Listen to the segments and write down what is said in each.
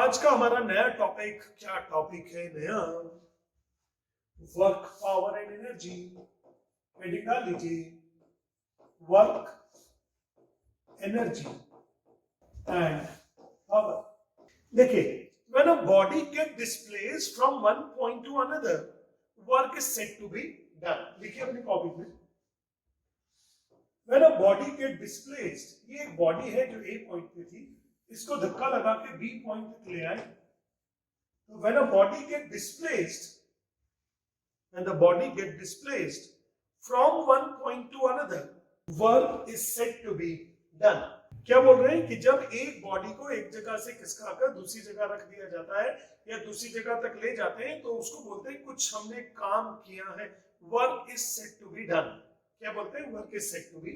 आज का हमारा नया टॉपिक क्या टॉपिक है? नया work power and energy. Heading डाल लीजिए, वर्क एनर्जी एंड पावर। देखिए, when a body get displaced from one point to another, work is said to be done। देखिए अपनी कॉपी में, when a body get displaced, ये एक body है जो A पॉइंट पे थी, इसको धक्का लगा के B पॉइंट तक ले आए। तो when a body get displaced, when the body get displaced from one point to another, work is said to be done। क्या बोल रहे हैं कि जब एक बॉडी को एक जगह से खिसकाकर दूसरी जगह रख दिया जाता है या दूसरी जगह तक ले जाते हैं तो उसको बोलते हैं कुछ हमने काम किया है। Work is said to be done. क्या बोलते हैं? Work is said to be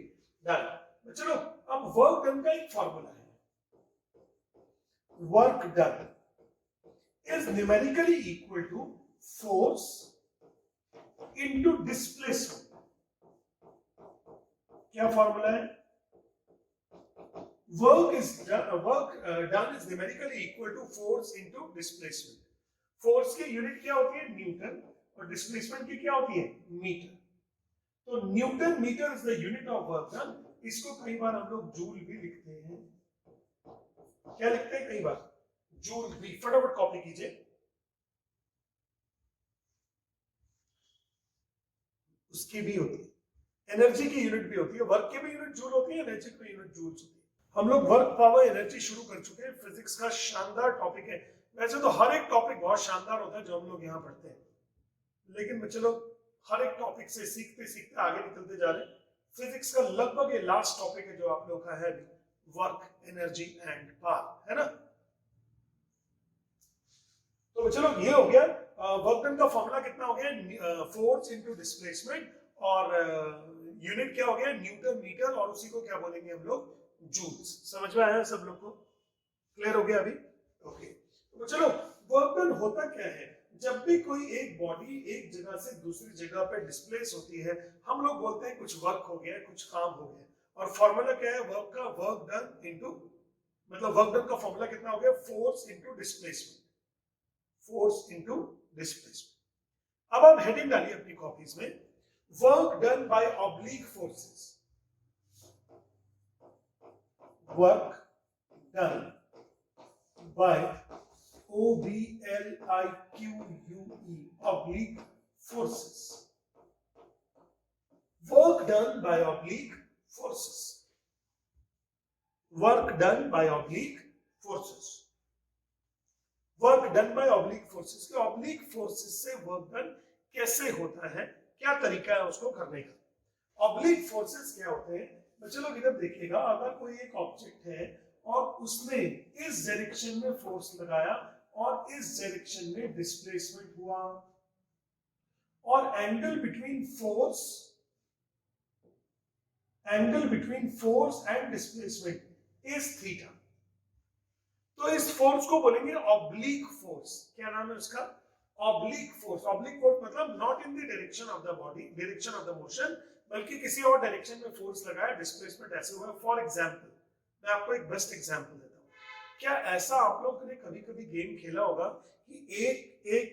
done. चलो अब वर्क डन का एक फॉर्मूला है। Work done is numerically equal to force into displacement। क्या फॉर्मूला है? Work done is numerically equal to force into displacement। Force की यूनिट क्या होती है? न्यूटन। और डिस्प्लेसमेंट की क्या होती है? मीटर। तो newton metre is the unit of work done. इसको कई बार हम लोग जूल भी लिखते हैं। क्या लिखते हैं? कई बार जूल भी। फटाफट कॉपी कीजिए। उसकी भी होती है, एनर्जी की यूनिट भी होती है। वर्क की भी यूनिट जूल होती है, एनर्जी की यूनिट जूल्स होती है। हम लोग वर्क पावर एनर्जी शुरू कर चुके हैं। फिजिक्स का शानदार टॉपिक है। वैसे तो हर एक टॉपिक बहुत शानदार होता है जो हम लोग यहाँ पढ़ते हैं, लेकिन बच्चे लोग हर एक टॉपिक से सीखते सीखते आगे निकलते जा रहे हैं। फिजिक्स का लगभग ये लास्ट टॉपिक है जो आप लोग का है अभी, वर्क एनर्जी एंड पावर, है ना। तो चलो ये हो गया। वर्क डन का फॉर्मूला कितना हो गया? फोर्स इनटू डिस्प्लेसमेंट, और यूनिट क्या हो गया? न्यूटन मीटर, और उसी को क्या बोलेंगे हम लोग? जूल्स। समझ में आया सब लोग को? क्लियर हो गया अभी? ओके। तो चलो, वर्क डन होता क्या है? जब भी कोई एक बॉडी एक जगह से दूसरी जगह पे डिस्प्लेस होती है, हम लोग बोलते हैं कुछ वर्क हो गया, कुछ काम हो गया। और फॉर्मूला क्या है वर्क का? वर्क डन इनटू, मतलब वर्क डन का फॉर्मूला कितना हो गया? Force into displacement. Force into displacement. अब आप हेडिंग डालिए अपनी कॉपीज में, work done bye oblique forces. Work done bye OBLIQUE, oblique forces। Work done by oblique forces। Work done by oblique forces। Work done by oblique forces। के oblique forces से work done कैसे होता है? क्या तरीका है उसको करने का? oblique forces क्या होते हैं? बच्चे लोग इधर देखिएगा, अगर कोई एक ऑब्जेक्ट है और उसने इस डायरेक्शन में फोर्स लगाया और इस डायरेक्शन में डिस्प्लेसमेंट हुआ, और angle between force and displacement is theta. तो इस फोर्स को बोलेंगे ऑब्लिक फोर्स। क्या नाम है उसका? Oblique force. ऑब्लिक फोर्स मतलब not in the direction of the body, direction of the motion, बल्कि किसी और डायरेक्शन में फोर्स लगाया, डिस्प्लेसमेंट ऐसे हुआ। फॉर एग्जांपल, मैं आपको एक बेस्ट एग्जांपल देता हूं। क्या ऐसा आप लोगों ने कभी कभी गेम खेला होगा कि एक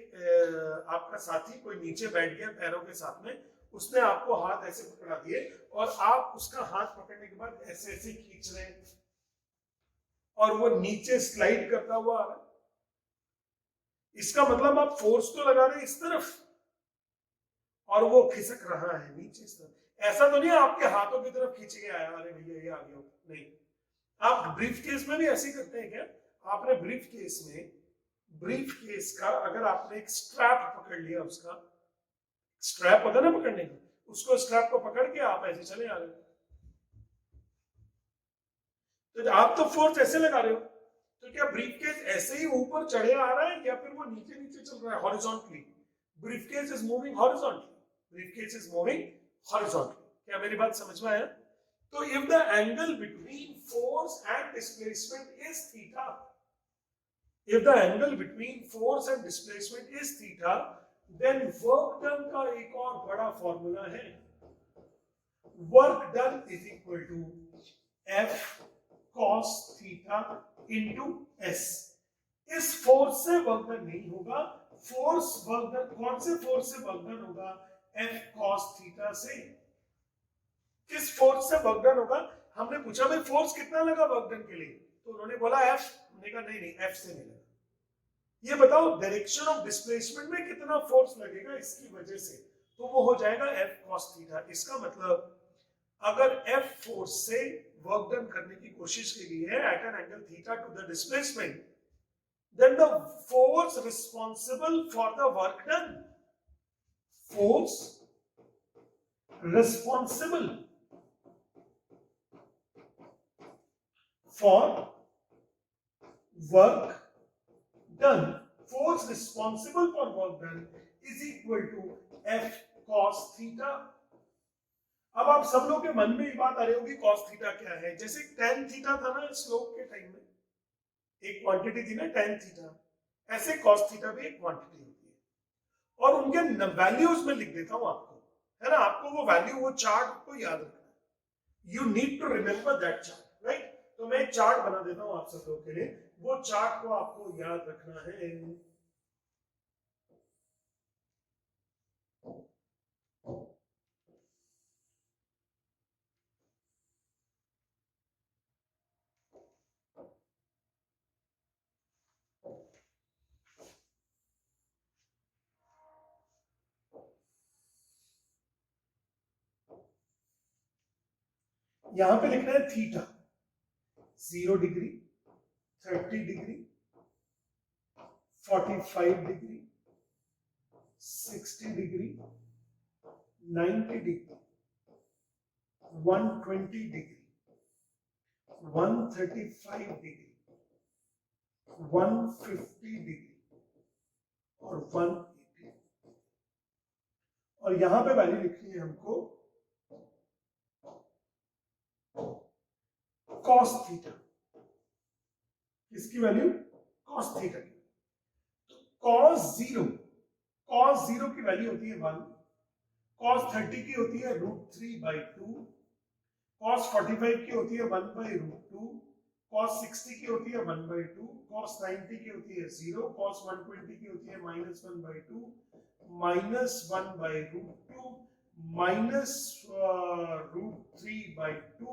आपका साथी कोई नीचे बैठ गया पैरों के साथ में, उसने आपको हाथ ऐसे पकड़ा दिए और आप उसका हाथ पकड़ने के बाद ऐसे ऐसे खींच रहे हैं और वो नीचे स्लाइड करता हुआ आ रहा है। इसका मतलब आप फोर्स तो लगा रहे हैं इस तरफ और वो खिसक रहा है नीचे इस तरफ। ऐसा तो नहीं आपके हाथों की तरफ खींच के आया, अरे भैया ये आ गया, नहीं। आप ब्रीफ केस में भी ऐसे करते हैं क्या? आपने ब्रीफ केस का अगर आपने एक स्ट्रैप पकड़ लिया, उसका स्ट्रैप होता है ना पकड़ने का, उसको स्ट्रैप को पकड़ के आप ऐसे चले आ रहे हो, तो आप तो फोर्स ऐसे लगा रहे हो। तो क्या ब्रीफ केस ऐसे ही ऊपर चढ़े आ रहा है या फिर वो नीचे नीचे चल रहा है horizontally? Brief case is moving horizontally. Brief case is moving horizontally. क्या मेरी बात समझ में आया? तो if the angle between force and displacement is theta, if the angle between force and displacement is theta, then work done का एक और बड़ा फॉर्मूला है, work done is equal to F cos theta into S। इस force से work done नहीं होगा, force work done कौन से फोर्स से वर्क डन होगा, एफ कॉस थीटा से। किस फोर्स से वर्क डन होगा, हमने पूछा भाई फोर्स कितना लगा वर्क डन के लिए, तो उन्होंने बोला एफ, हमने कहा नहीं एफ से नहीं लगा। ये बताओ डायरेक्शन ऑफ डिस्प्लेसमेंट में कितना फोर्स लगेगा इसकी वजह से, तो वो हो जाएगा एफ कॉस थीटा। इसका मतलब अगर एफ फोर्स से वर्क डन करने की कोशिश की गई है at an angle theta to the displacement, then the force responsible for the work done, force responsible for work done, force responsible for work done is equal to F cos theta। अब आप सब लोग के मन में ये बात आ रही होगी cos थीटा क्या है, जैसे tan थीटा था ना स्लोप के टाइम में, एक क्वांटिटी थी ना tan थीटा, ऐसे cos थीटा भी एक क्वांटिटी होती है और उनके वैल्यूज में लिख देता हूं आपको, है ना, आपको वो वैल्यू वो चार्ट को याद रखना है, you need to remember that chart, right. तो मैं एक चार्ट बना देता हूं आप सब लोग के लिए, वो चार्ट को आपको याद रखना है। यहां पे लिखना है theta 0 degree, 30 degree, 45 degree, 60 degree, 90 degree, 120 degree, 135 degree, 150 degree और 180। और यहां पे वैल्यू लिखनी है हमको cos थीटा, किसकी वैल्यू, cos थीटा की। तो cos 0 की वैल्यू होती है 1, cos 30 की होती है √3/2, cos 45 की होती है 1/√2, cos 60 की होती है 1/2, cos 90 की होती है 0, cos 120 की होती है -1/2, -1/√2, -√3/2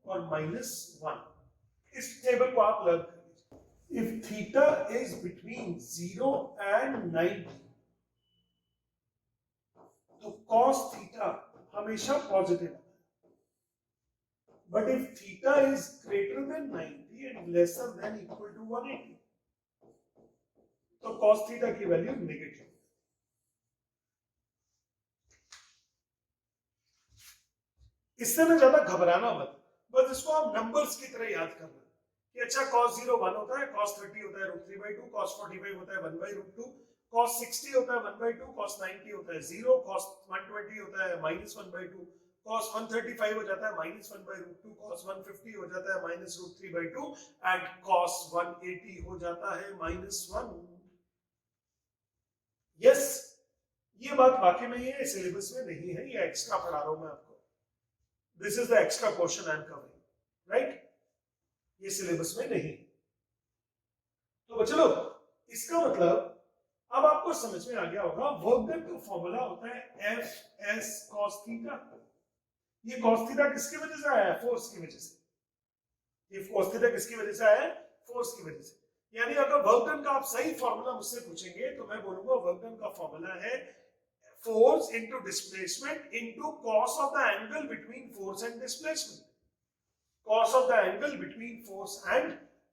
और -1। इस टेबल को आप लर्न करिए। If theta is between 0 and 90, तो cos थीटा हमेशा पॉजिटिव है, but if theta is greater than 90 and lesser than equal to 180, तो cos थीटा की वैल्यू नेगेटिव। इससे में ज्यादा घबराना मत, बस इसको आप नंबर्स की तरह याद करना कि अच्छा cos 0 1 होता है, cos 30 होता है √3/2, cos 45 होता है 1/√2, cos 60 होता है 1/2, cos 90 होता है 0, cos 120 होता है -1/2, cos 135 हो जाता है -1/√2, cos 150 हो जाता है -√3/2 एंड cos 180 हो जाता है -1। यस, ये बात वाकई में ये सिलेबस में नहीं है, ये एक्स्ट्रा पढ़ा रहा हूं मैं आपको। This is the extra portion I am covering, right, ये सिलेबस में नहीं। तो चलो, इसका मतलब अब आपको समझ में आ गया होगा, वर्क डन का फॉर्मूला होता है एफ एस कॉस थीटा। ये कॉस थीटा किसकी वजह से आया है, फोर्स की वजह से। ये कॉस थीटा किसकी वजह से आया है, फोर्स की वजह से। यानी अगर वर्क डन का आप सही फॉर्मूला मुझसे पूछेंगे तो मैं बोलूंगा वर्क डन का फॉर्मूला है force into displacement into cos of the angle between force and displacement, cos of the angle between force and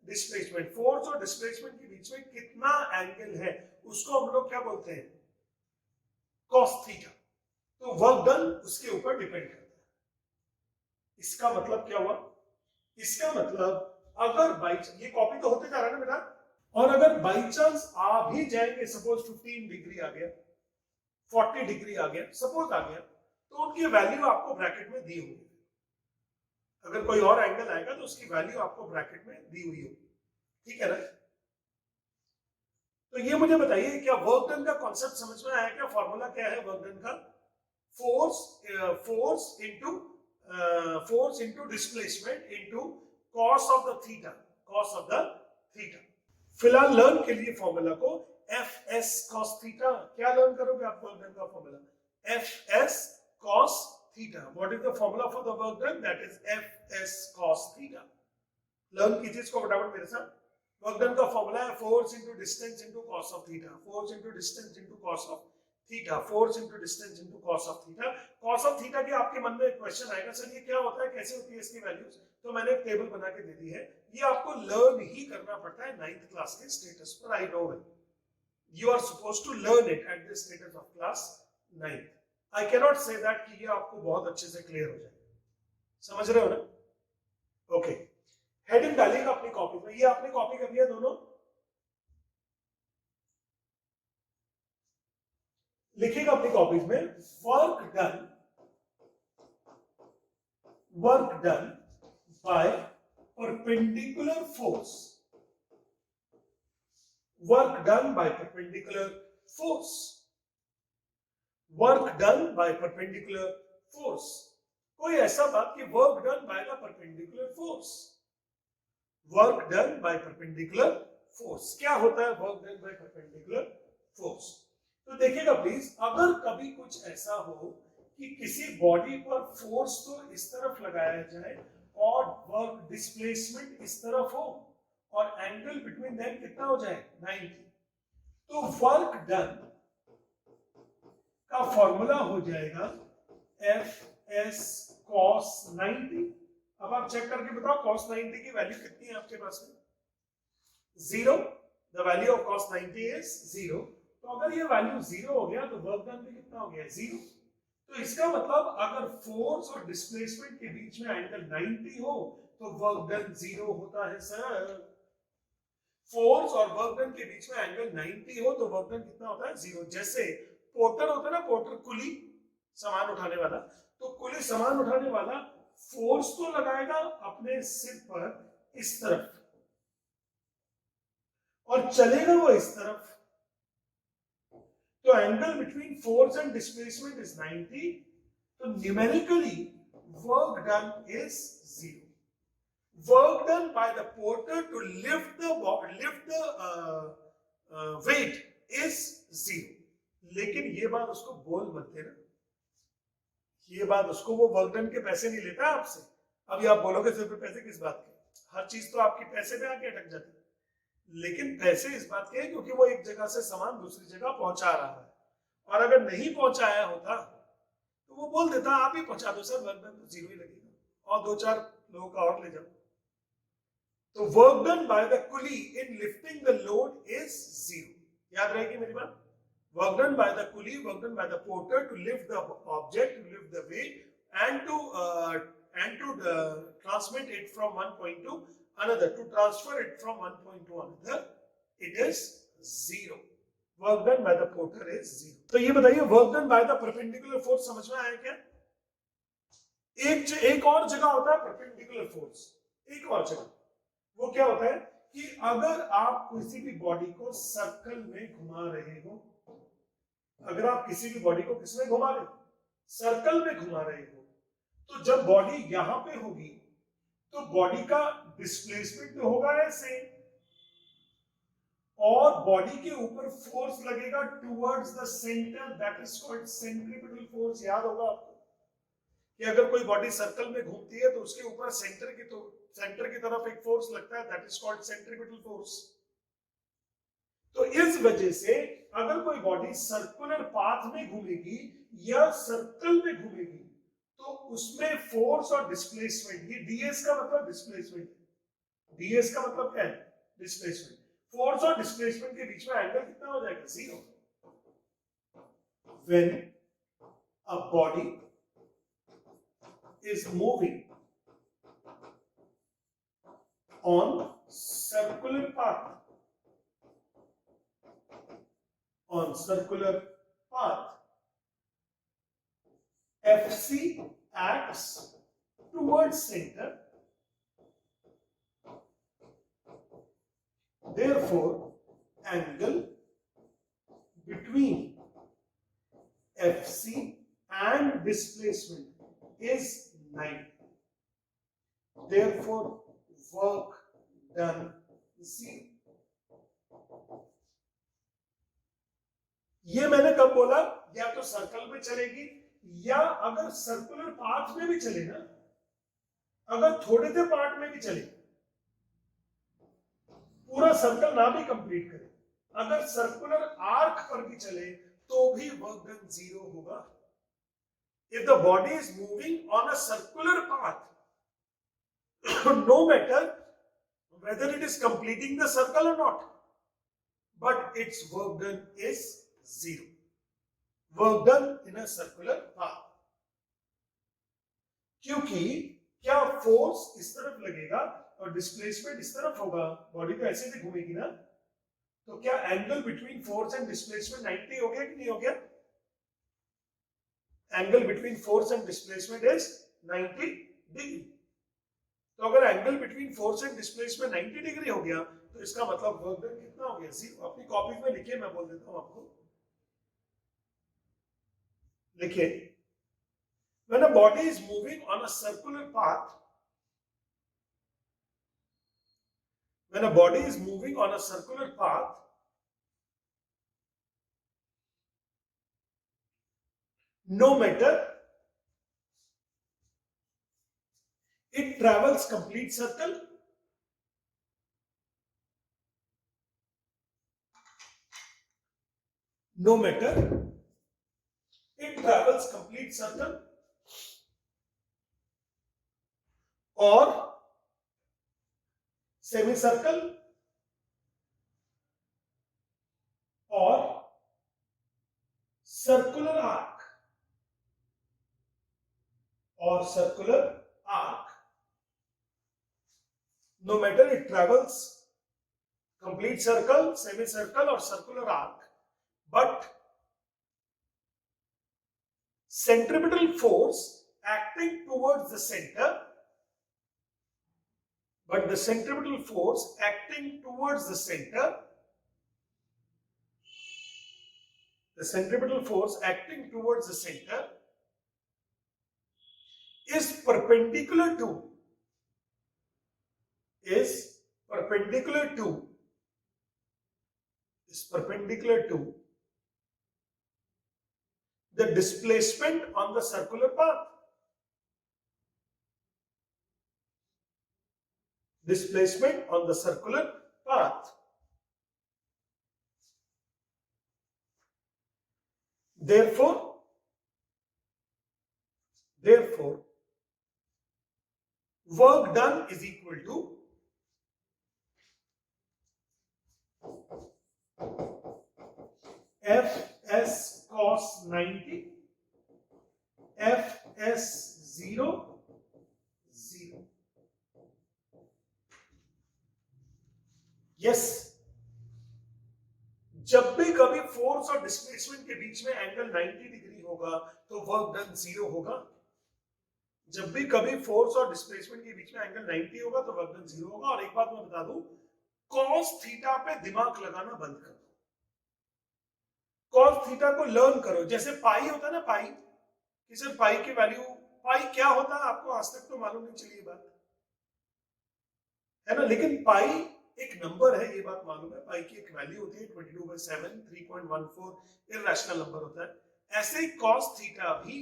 displacement, force और displacement के बीच में कितना एंगल है उसको हम लोग क्या बोलते हैं, cos थीटा। तो वर्क डन उसके ऊपर डिपेंड करता है। इसका मतलब क्या हुआ, इसका मतलब अगर बाई, ये कॉपी तो होते जा रहा है ना बेटा, और अगर बाई चांस आ भी जाएंगे, सपोज 15 डिग्री आ गया, 40 डिग्री आ गया, सपोज आ गया, तो उनकी वैल्यू आपको ब्रैकेट में दी होगी। अगर कोई और एंगल आएगा तो उसकी वैल्यू आपको ब्रैकेट में दी हुई होगी, ठीक है ना। तो ये मुझे बताइए, क्या वर्क डन का कॉन्सेप्ट समझ में आया, क्या फॉर्मूला क्या है वर्क डन का, force into displacement into cos of the theta, cos of the theta. फिलहाल लर्न के लिए फॉर्मूला को एफ एस कॉस थीटा, क्या लर्न करोगे आप वर्क डन का formula, F S cos theta. What is the formula for the work done, that is F S cos theta. Learn कीजिए इसको फटाफट मेरे साथ। वर्क डन का फॉर्मूला है force into distance into cos of theta, force into distance into cos of theta, force into distance into cos of theta. Cos of theta के आपके मन में एक क्वेश्चन आएगा, सर ये क्या होता है, कैसे होती है इसकी वैल्यूज, तो मैंने एक टेबल बना के दे दी है, ये आपको लर्न ही करना पड़ता है 9th क्लास के स्टेटस पर। I know it, you are supposed to learn it at the status of class 9th. I cannot say that कि ये आपको बहुत अच्छे से क्लियर हो जाए, समझ रहे हो ना? ओके, हेडिंग डालिएगा अपनी कॉपी में, ये आपने कॉपी कर लिया दोनों, लिखिएगा अपनी कॉपीज में work done by perpendicular force, work done by perpendicular force, work done by perpendicular force। कोई ऐसा बात कि work done by the perpendicular force, work done by perpendicular force, क्या होता है work done by perpendicular force? तो देखिएगा please, अगर कभी कुछ ऐसा हो कि किसी बॉडी पर फोर्स तो इस तरफ लगाया जाए और वर्क डिस्प्लेसमेंट इस तरफ हो और एंगल बिटवीन देम कितना हो जाए 90, तो वर्क डन का फॉर्मूला हो जाएगा एफ एस कॉस 90। अब आप चेक करके बताओ कॉस 90 की वैल्यू कितनी है आपके पास में, 0। The value of cos 90 is 0। तो अगर ये वैल्यू 0 हो गया तो वर्क डन भी कितना हो गया, 0। तो इसका मतलब अगर फोर्स और डिस्प्लेसमेंट के बीच में एंगल 90 हो तो वर्क डन 0 होता है सर। फोर्स और वर्क डन के बीच में एंगल 90 हो तो वर्क डन कितना होता है, 0। जैसे पोर्टर होता है ना, पोर्टर कुली सामान उठाने वाला, तो कुली सामान उठाने वाला फोर्स तो लगाएगा अपने सिर पर इस तरफ और चलेगा वो इस तरफ, तो angle between force and displacement is 90, तो numerically work done is 0। Work done by the porter to lift the weight is 0। लेकिन ये बात उसको बोल मत देना, ये बात उसको, वो वर्क डन के पैसे नहीं लेता आपसे। अभी आप बोलोगे सिर्फ पैसे किस बात के, हर चीज तो आपकी पैसे पे आके अटक जाती है, लेकिन पैसे इस बात के हैं क्योंकि वो एक जगह से सामान दूसरी जगह पहुंचा रहा है, और अगर नहीं पहुंचाया होता तो वो बोल देता आप ही पहुंचा दो सर, वर्क डन तो 0 ही लगेगा और 2-4 लोगों का और ले जाओ। तो work done by the coolie in lifting the load is 0। याद रहेगी मेरी बात, work done by the coolie, work done by the porter to lift the object, to lift the weight and to transmit it from one point to another, to transfer it from one point to another, it is 0। Work done by the porter is 0। तो ये बताइए work done by the perpendicular force समझ में आया क्या? एक और जगह होता है परपेंडिकुलर फोर्स, एक और जगह, वो क्या होता है कि अगर आप किसी भी बॉडी को सर्कल में घुमा रहे हो, अगर आप किसी भी बॉडी को किसमें घुमा रहे हो, सर्कल में घुमा रहे हो, तो जब बॉडी यहां पे होगी तो बॉडी का डिस्प्लेसमेंट तो होगा ऐसे, और बॉडी के ऊपर फोर्स लगेगा towards the centre, that is called centripetal force. याद होगा आपको कि अगर कोई बॉडी सर्कल में घूमती है तो उसके ऊपर सेंटर की तरफ एक फोर्स लगता है, that is called centripetal force. तो इस वजह से अगर कोई बॉडी सर्कुलर पाथ में घूमेगी या सर्कल में घूमेगी तो उसमें फोर्स और डिस्प्लेसमेंट, ये डीएस का मतलब डिस्प्लेसमेंट, डीएस का मतलब क्या है, डिस्प्लेसमेंट। फोर्स और डिस्प्लेसमेंट के बीच में एंगल कितना हो जाएगा, 0। When a body is moving on circular path, FC acts towards center, therefore angle between FC and displacement is 90, therefore work done 0। ये मैंने कब बोला, या तो सर्कल में चलेगी या अगर सर्कुलर पाथ में भी चले ना, अगर थोड़े से पार्ट में भी चले, पूरा सर्कल ना भी कंप्लीट करे, अगर सर्कुलर आर्क पर भी चले तो भी वर्क डन 0 होगा. If the body is moving on a circular path, no matter whether it is completing the circle or not, but its work done is 0. Work done in a circular path. क्योंकि क्या force इस तरफ लगेगा और displacement इस तरफ होगा, body तो ऐसे भी घूमेगी ना, तो क्या angle between force and displacement 90 हो गया कि नहीं हो गया? Angle between force and displacement is 90 degree. तो अगर angle between force and displacement 90 degree हो गया तो इसका मतलब वर्क डन कितना हो गया? 0. अपनी कॉपी में लिखिए, मैं बोल देता हूं आपको. लिखिए, when a body is moving on a circular path, when a body is moving on a circular path, no matter it travels complete circle, no matter it travels complete circle or semicircle or circular arc or circular arc, no matter it travels complete circle, semicircle or circular arc, but centripetal force acting towards the center, but the centripetal force acting towards the center, the centripetal force acting towards the center is perpendicular to the displacement on the circular path. Displacement on the circular path. Therefore, work done is equal to Fs cos 90 Fs 0 0. Yes, जब भी कभी force और displacement के बीच में angle 90 degree होगा तो work done 0 होगा. जब भी कभी फोर्स और डिस्प्लेसमेंट के बीच में एंगल 90 होगा तो वर्क डन 0 होगा. और एक बात मैं बता दूं, कॉस थीटा पे दिमाग लगाना बंद कर दो. कॉस थीटा को लर्न करो. जैसे पाई होता है ना, पाई, कि सर पाई की वैल्यू, पाई क्या होता है आपको आज तक तो मालूम नहीं चली बात है ना, लेकिन पाई एक नंबर है, ये बात मालूम है. पाई की एक वैल्यू होती है 22/7, 3.14 इररेशनल नंबर होता है. ऐसे ही कॉस थीटा भी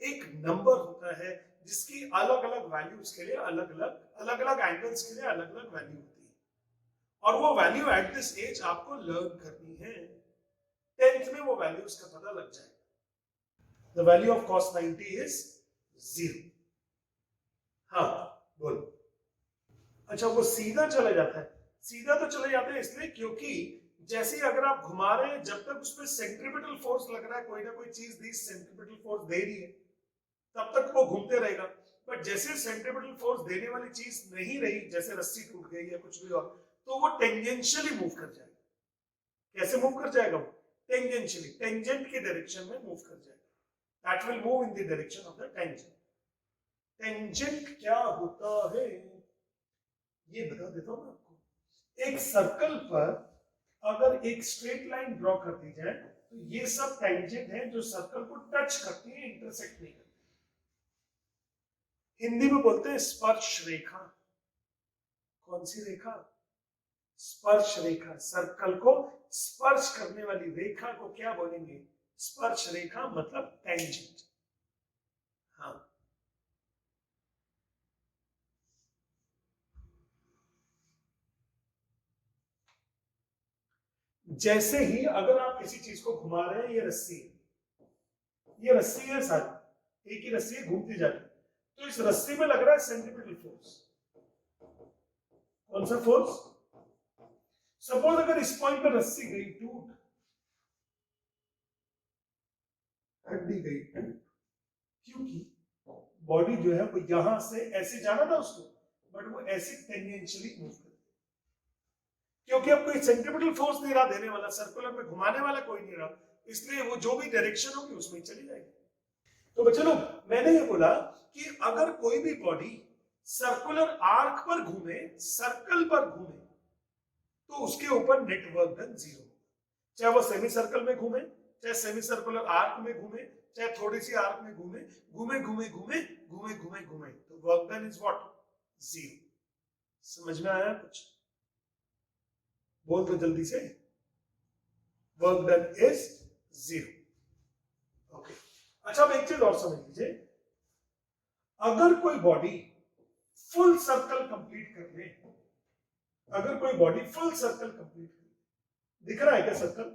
एक नंबर होता है जिसकी अलग अलग वैल्यूज के लिए अलग अलग एंगल्स के लिए अलग अलग वैल्यू होती है. और वो वैल्यू एट दिस एज आपको लर्न करनी है. 10th में वो वैल्यूज का पता लग जाएगा. The value of cos 90 is 0. हाँ बोलो. अच्छा, वो सीधा चला जाता है. सीधा तो चले जाते हैं इसलिए क्योंकि जैसे अगर आप घुमा रहे हैं, जब तक उस पर सेंट्रीपिटल फोर्स लग रहा है, कोई ना कोई चीज दी सेंट्रीपिटल फोर्स दे रही है, तब तक वो घूमते रहेगा. बट जैसे सेंट्रीपिटल फोर्स देने वाली चीज नहीं रही, जैसे रस्सी टूट गई या कुछ भी और, तो वो टेंजेंशियली मूव कर जाएगा. कैसे मूव कर जाएगा? वो टेंजेंशियली, टेंजेंट की डायरेक्शन में मूव कर जाएगा. That will move in the direction of the tangent. Tangent क्या होता है ये बता देता हूं मैं आपको. एक सर्कल पर अगर एक स्ट्रेट लाइन ड्रॉ कर दी जाए तो ये सब टेंजेंट है जो सर्कल को टच करती है, इंटरसेक्ट नहीं करती. हिंदी में बोलते हैं स्पर्श रेखा. कौन सी रेखा? स्पर्श रेखा, सर्कल को स्पर्श करने वाली रेखा को क्या बोलेंगे? स्पर्श रेखा मतलब टेंजेंट। हाँ, जैसे ही अगर आप किसी चीज को घुमा रहे हैं, ये रस्सी है, ये रस्सी है सारी, एक ही रस्सी है घूमती जाती है, तो इस रस्सी में लग रहा है सेंट्रीपिटल फोर्स। कौन सा फोर्स? सपोज अगर इस पॉइंट पर रस्सी गई टूट, हड्डी गई टूट, क्योंकि बॉडी जो है वो यहां से ऐसे जाना था उसको, बट वो ऐसे टेंजेंशियली मूव कर, क्योंकि अब कोई सेंट्रीपिटल फोर्स नहीं रहा देने वाला, सर्कुलर में घुमाने वाला कोई नहीं रहा, इसलिए वो जो भी डायरेक्शन होगी उसमें चली जाएगी। तो बच्चों लोग, मैंने ये बोला कि अगर कोई भी बॉडी सर्कुलर आर्क पर घूमे, सर्कल पर घूमे, तो उसके ऊपर नेट वर्क डन जीरो, चाहे वो सेमी सर्कल में घूमे, चाहे सेमी सर्कुलर आर्क में घूमे, चाहे थोड़ी सी आर्क में घूमे, घूमे घूमे घूमे घूमे घूमे घूमे, तो work done is what? Zero. समझ में आया कुछ? बोल दो जल्दी से, work done is zero. Okay, अच्छा अब एक चीज और समझ लीजिए, अगर कोई बॉडी फुल सर्कल कंप्लीट कर ले, अगर कोई बॉडी फुल सर्कल कंप्लीट कर, दिख रहा है क्या सर्कल?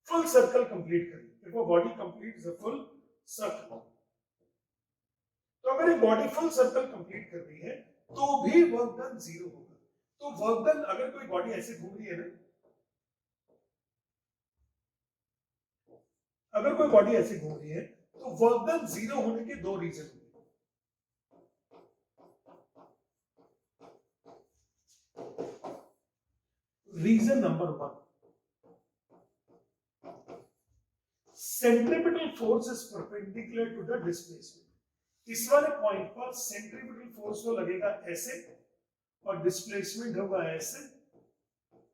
फुल सर्कल कंप्लीट करें, देखो body complete the full circle. तो अगर एक बॉडी फुल सर्कल कंप्लीट कर रही है तो भी वर्क डन जीरो होगा। तो वर्क डन, अगर कोई बॉडी ऐसे घूम रही है ना, अगर कोई बॉडी ऐसे घूम रही है तो वर्क डन जीरो होने के दो रीजन होंगे। Reason number one, centripetal force is perpendicular to the displacement. इस वाले पॉइंट पर सेंट्रीपिटल फोर्स तो लगेगा ऐसे और डिस्प्लेसमेंट होगा ऐसे,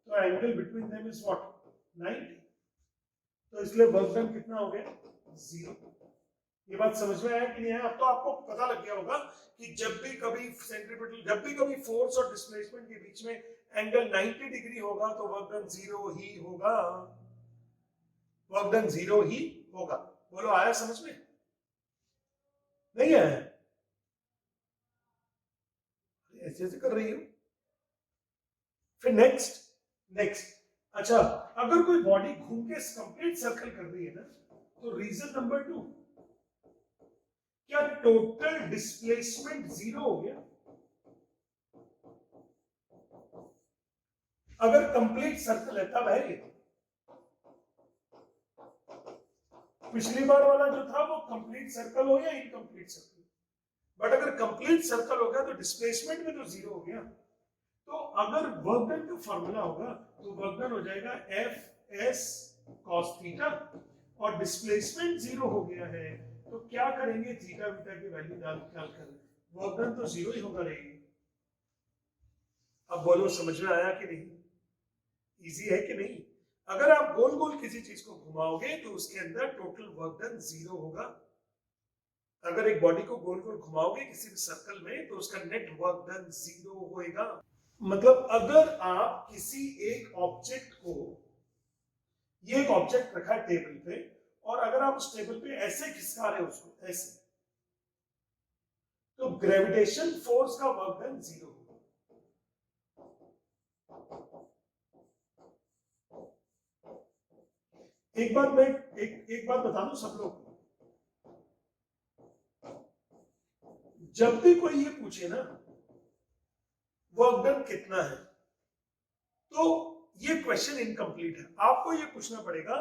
तो angle between them is what? 90। तो इसलिए वर्क डन कितना हो गया? जीरो। ये बात समझ में आया कि नहीं आया? अब तो आपको पता लग गया होगा कि जब भी कभी सेंट्रीपिटल, जब भी कभी फोर्स और डिस्प्लेसमेंट के बीच में एंगल 90 डिग्री होगा तो वर्क डन जीरो ही होगा, वर्क डन जीरो ही होगा। बोलो, आया समझ में? नहीं आया? ऐसे ऐसे कर रही हो। फिर नेक्स्ट, अच्छा अगर कोई बॉडी घूम के कंप्लीट सर्कल कर रही है ना, तो रीजन नंबर टू, क्या टोटल डिस्प्लेसमेंट जीरो हो गया? अगर कंप्लीट सर्कल है तब है ये। पिछली बार वाला जो था वो कंप्लीट सर्कल हो या इनकम्प्लीट सर्कल, बट अगर कंप्लीट सर्कल हो गया तो डिस्प्लेसमेंट में तो जीरो हो गया। तो अगर वर्क डन का फॉर्मूला होगा तो वर्क डन हो जाएगा एफ एस कॉस थीटा, और डिस्प्लेसमेंट जीरो हो गया है तो क्या करेंगे? थीटा बीटा की वैल्यू निकाल कर वर्क डन तो जीरो ही होगा रहेगी। अब बोलो समझ में आया कि नहीं? इजी है कि नहीं? अगर आप गोल गोल किसी चीज को घुमाओगे तो उसके अंदर टोटल वर्क डन जीरो होगा। अगर एक बॉडी को गोल गोल घुमाओगे किसी भी सर्कल में तो उसका नेट वर्क डन जीरो होएगा। मतलब अगर आप किसी एक ऑब्जेक्ट को, ये एक ऑब्जेक्ट रखा है टेबल पे, और अगर आप उस टेबल पे ऐसे खिसका रहे हो उसको ऐसे, तो ग्रेविटेशन फोर्स का वर्क डन जीरो होगा। एक बात मैं एक बात बता दूं सब लोग, जब भी कोई ये पूछे ना वर्क डन कितना है, तो ये क्वेश्चन इनकम्प्लीट है। आपको ये पूछना पड़ेगा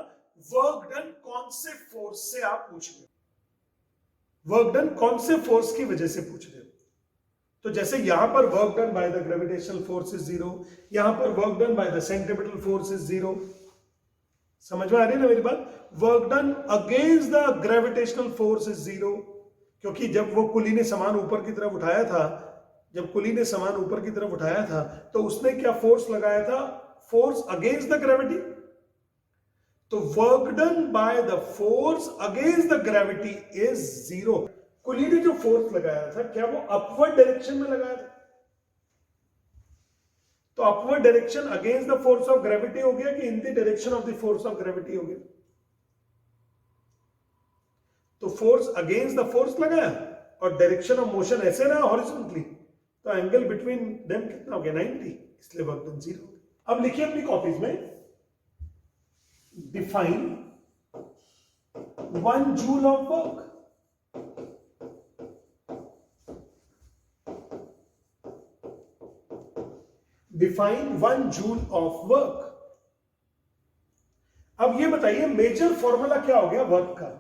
वर्क डन कौन से फोर्स से आप पूछ रहे हो, वर्क डन कौन से फोर्स की वजह से पूछ रहे हो। तो जैसे यहां पर work done by the gravitational force is zero, यहां पर work done by the centripetal force is zero. समझ में आ रही है ना मेरी बात? Work done against the gravitational force is zero, क्योंकि जब वो कुली ने सामान ऊपर की तरफ उठाया था, जब कुली ने सामान ऊपर की तरफ उठाया था तो उसने क्या फोर्स लगाया था? Force against the gravity. तो work done by the force against the gravity is zero. कुली ने जो फोर्स लगाया था क्या वो अपवर्ड डायरेक्शन में लगाया था? तो upward direction against the force of gravity हो गया कि in the direction of the force of gravity हो गया? तो फोर्स अगेंस्ट द फोर्स लगाया और डायरेक्शन ऑफ मोशन ऐसे ना हॉरिजॉन्टली, तो एंगल बिटवीन देम कितना हो गया? 90, इसलिए वर्क डन 0। अब लिखिए अपनी कॉपीज में, define 1 joule of work. Define 1 joule of work. अब ये बताइए मेजर फॉर्मूला क्या हो गया वर्क का?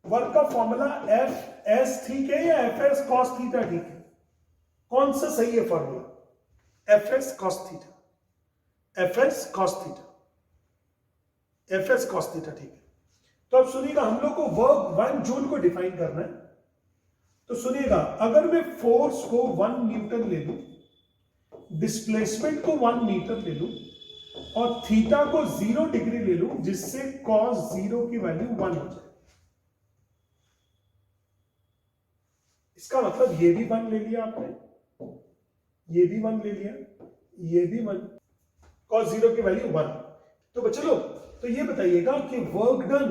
वर्क का फॉर्मूला एफ एस ठीक है या एफ एस कॉस थीटा ठीक है? कौन सा सही है formula? F S cos theta, F S cos theta, F S cos theta ठीक है। तो अब सुनिएगा, हम लोग को वर्क 1 जूल को डिफाइन करना है। तो सुनिएगा, अगर मैं फोर्स को 1 न्यूटन ले लूं, डिस्प्लेसमेंट को 1 मीटर ले लूं और थीटा को 0 डिग्री ले लूं, जिससे कॉस 0 की वैल्यू 1 हो जाए। इसका मतलब ये भी 1 ले लिया आपने, ये भी 1 ले लिया, ये भी 1, cos 0 की वैल्यू 1। तो चलो, तो ये बताइएगा कि वर्क डन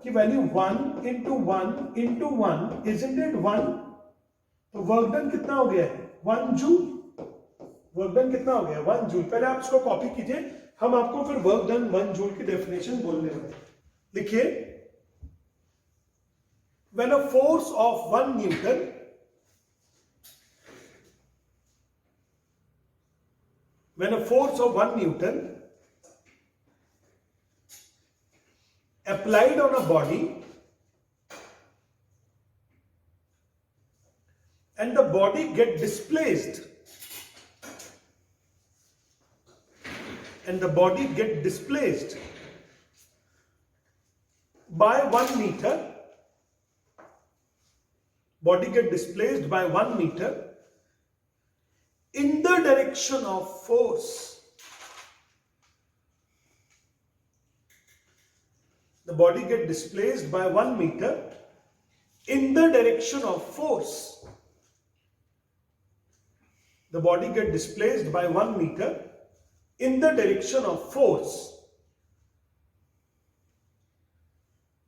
की value 1 into 1 into 1 isn't it 1? तो वर्क डन कितना हो गया है? 1 जूल। वर्क डन कितना हो गया? 1 जूल। पहले आप इसको कॉपी कीजिए, हम आपको फिर वर्क डन 1 जूल की डेफिनेशन बोलने वाले। लिखिए, when a force of 1 Newton when a force of 1 Newton applied on a body and the body get displaced by 1 meter, body get displaced by 1 meter in the direction of force. The body get displaced by 1 meter in the direction of force. The body get displaced by 1 meter in the direction of force.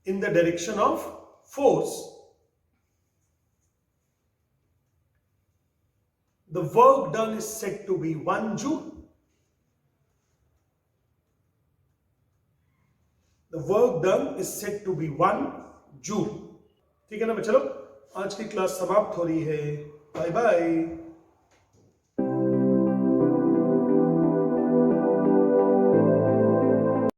In the direction of force. The work done is said to be 1 joule. The work done is said to be 1 joule. ठीक है ना? चलो, आज की class समाप्त हो रही है। Bye bye.